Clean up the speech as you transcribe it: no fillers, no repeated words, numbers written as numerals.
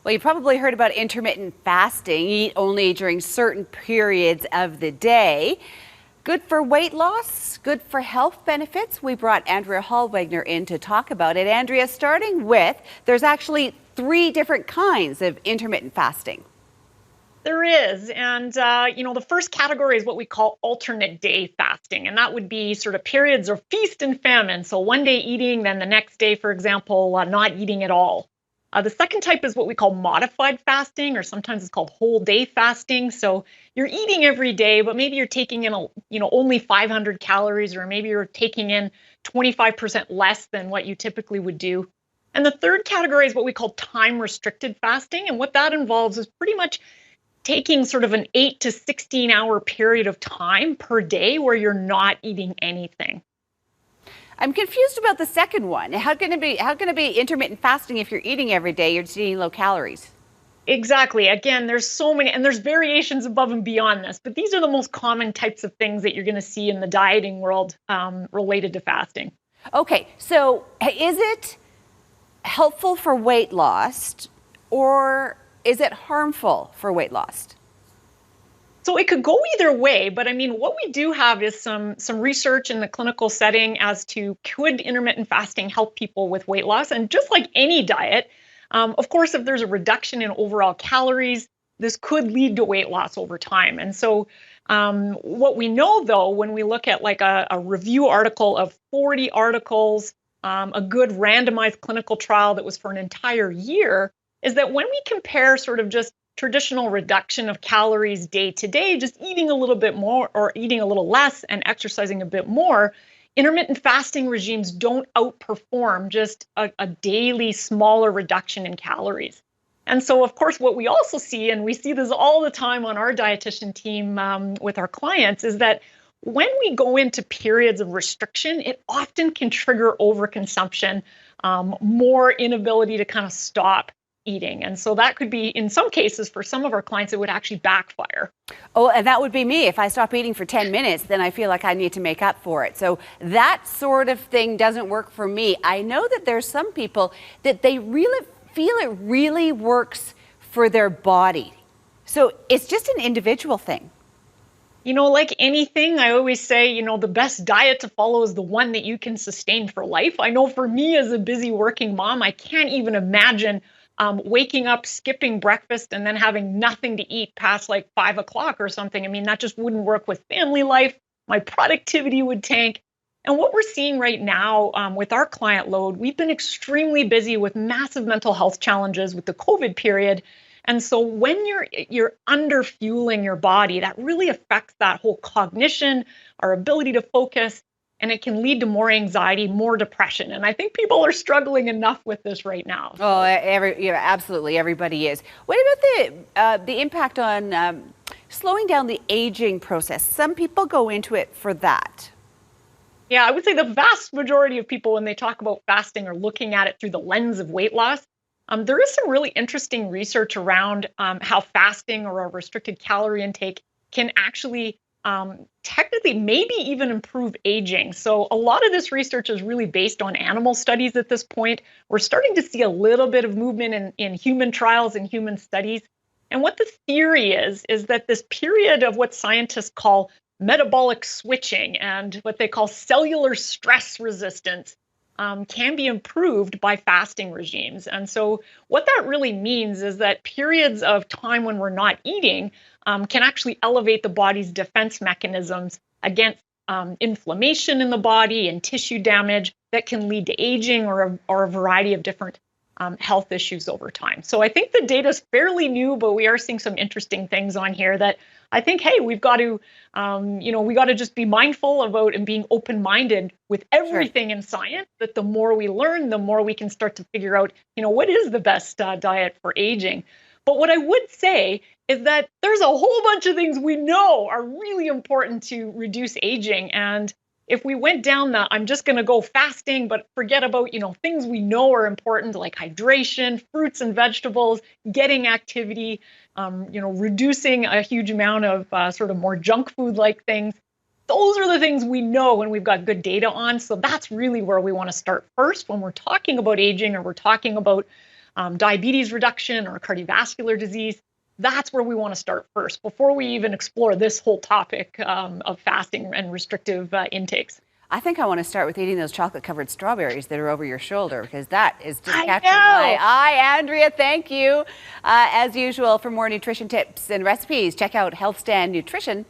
Well, you probably heard about intermittent fasting. Eat only during certain periods of the day. Good for weight loss, good for health benefits. We brought Andrea Hallwegner in to talk about it. Andrea, starting with, there's actually three different kinds of intermittent fasting. There is. And the first category is what we call alternate day fasting. And that would be sort of periods of feast and famine. So one day eating, then the next day, for example, not eating at all. The second type is what we call modified fasting, or sometimes it's called whole day fasting. So you're eating every day, but maybe you're taking in, only 500 calories, or maybe you're taking in 25% less than what you typically would do. And the third category is what we call time restricted fasting. And what that involves is pretty much taking sort of an 8 to 16-hour period of time per day where you're not eating anything. I'm confused about the second one. How can it be intermittent fasting if you're eating every day, you're just eating low calories? Exactly. Again, there's so many, and there's variations above and beyond this, but these are the most common types of things that you're going to see in the dieting world related to fasting. Okay, so is it helpful for weight loss or is it harmful for weight loss? So it could go either way, but I mean, what we do have is some research in the clinical setting as to could intermittent fasting help people with weight loss? And just like any diet, of course, if there's a reduction in overall calories, this could lead to weight loss over time. And so what we know, though, when we look at like a review article of 40 articles, a good randomized clinical trial that was for an entire year, is that when we compare sort of just traditional reduction of calories day to day, just eating a little bit more or eating a little less and exercising a bit more, intermittent fasting regimes don't outperform just a daily smaller reduction in calories. And so, of course, what we also see, and we see this all the time on our dietitian team with our clients, is that when we go into periods of restriction, it often can trigger overconsumption, more inability to kind of stop eating. And so that could be, in some cases, for some of our clients, it would actually backfire. Oh, and that would be me. If I stop eating for 10 minutes, then I feel like I need to make up for it. So that sort of thing doesn't work for me. I know that there's some people that they really feel it really works for their body. So it's just an individual thing. Like anything, I always say, the best diet to follow is the one that you can sustain for life. I know for me as a busy working mom, I can't even imagine waking up, skipping breakfast, and then having nothing to eat past like 5 o'clock or something. I mean, that just wouldn't work with family life. My productivity would tank. And what we're seeing right now with our client load, we've been extremely busy with massive mental health challenges with the COVID period. And so when you're under fueling your body, that really affects that whole cognition, our ability to focus, and it can lead to more anxiety, more depression. And I think people are struggling enough with this right now. Oh, absolutely, everybody is. What about the impact on slowing down the aging process? Some people go into it for that. Yeah, I would say the vast majority of people, when they talk about fasting, are looking at it through the lens of weight loss. There is some really interesting research around how fasting or a restricted calorie intake can actually technically maybe even improve aging. So a lot of this research is really based on animal studies at this point. We're starting to see a little bit of movement in human trials and human studies. And what the theory is that this period of what scientists call metabolic switching and what they call cellular stress resistance can be improved by fasting regimes. And so what that really means is that periods of time when we're not eating can actually elevate the body's defense mechanisms against inflammation in the body and tissue damage that can lead to aging or a variety of different health issues over time. So I think the data is fairly new, but we are seeing some interesting things on here that I think, hey, we've got to, we got to just be mindful about and being open-minded with everything in science, that the more we learn, the more we can start to figure out, what is the best diet for aging. But what I would say is that there's a whole bunch of things we know are really important to reduce aging. And if we went down the, I'm just going to go fasting, but forget about, things we know are important, like hydration, fruits and vegetables, getting activity, reducing a huge amount of sort of more junk food like things. Those are the things we know and we've got good data on. So that's really where we want to start first when we're talking about aging or we're talking about diabetes reduction or cardiovascular disease, that's where we want to start first before we even explore this whole topic of fasting and restrictive intakes. I think I want to start with eating those chocolate-covered strawberries that are over your shoulder, because that is just I catching know. my eye. Andrea, thank you. As usual, for more nutrition tips and recipes, check out healthstandnutrition.com.